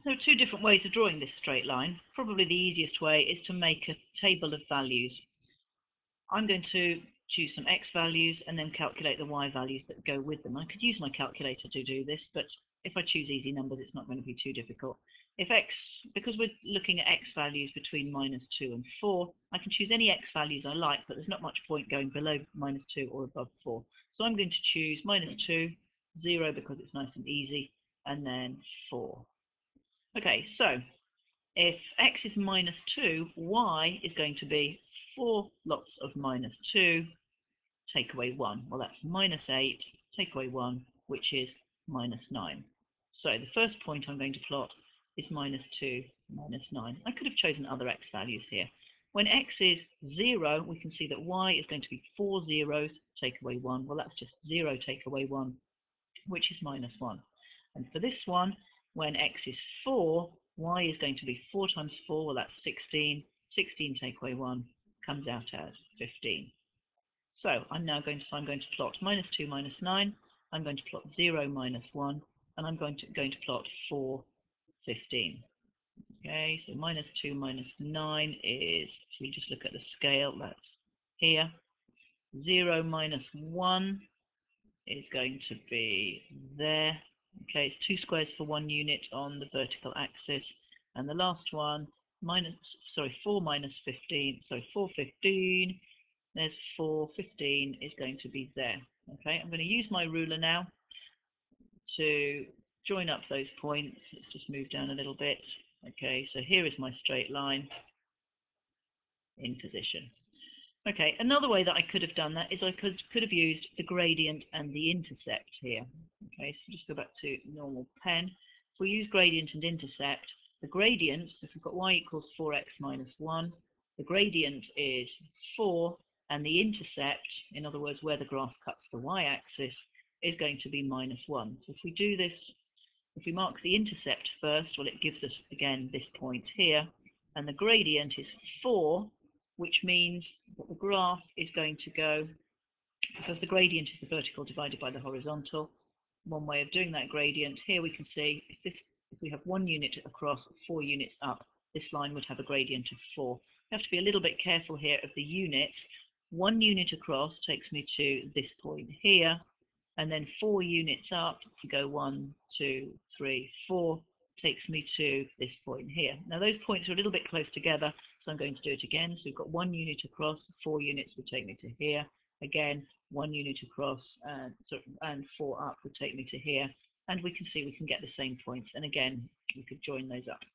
There are two different ways of drawing this straight line. Probably the easiest way is to make a table of values. I'm going to choose some x values and then calculate the y values that go with them. I could use my calculator to do this, but if I choose easy numbers, it's not going to be too difficult. Because we're looking at x values between -2 and 4, I can choose any x values I like, but there's not much point going below -2 or above 4. So I'm going to choose -2, 0 because it's nice and easy, and then 4. Okay, so if x is -2, y is going to be 4 lots of -2, take away 1. Well, that's -8, take away 1, which is -9. So the first point I'm going to plot is -2, -9. I could have chosen other x values here. When x is 0, we can see that y is going to be 4 zeros, take away 1. Well, that's just 0 take away 1, which is -1. And for this one, when x is 4, y is going to be 4 times 4, well, that's 16. 16 take away 1 comes out as 15. So I'm going to plot -2, -9. I'm going to plot 0, -1, and I'm going to plot 4, 15. Okay, so -2, -9 is, if we just look at the scale, that's here. 0, -1 is going to be there. Okay, it's 2 squares for 1 unit on the vertical axis, and the last one, 4 minus 15, so 415, there's 415 is going to be there. Okay, I'm going to use my ruler now to join up those points. Let's just move down a little bit. Okay, so here is my straight line in position. Okay, another way that I could have done that is I could have used the gradient and the intercept here. Okay, so just go back to normal pen. If we use gradient and intercept, the gradient, if we've got y equals 4x minus 1, the gradient is 4, and the intercept, in other words, where the graph cuts the y-axis, is going to be -1. So if we do this, if we mark the intercept first, well, it gives us, again, this point here, and the gradient is 4, which means that the graph is going to go, because the gradient is the vertical divided by the horizontal. One way of doing that gradient, here we can see if we have 1 unit across, 4 units up, this line would have a gradient of 4. You have to be a little bit careful here of the units. 1 unit across takes me to this point here, and then 4 units up, if we go 1, 2, 3, 4, takes me to this point here. Now those points are a little bit close together, so I'm going to do it again. So we've got 1 unit across, 4 units would take me to here. Again, 1 unit across and 4 up would take me to here. And we can see we can get the same points. And again, we could join those up.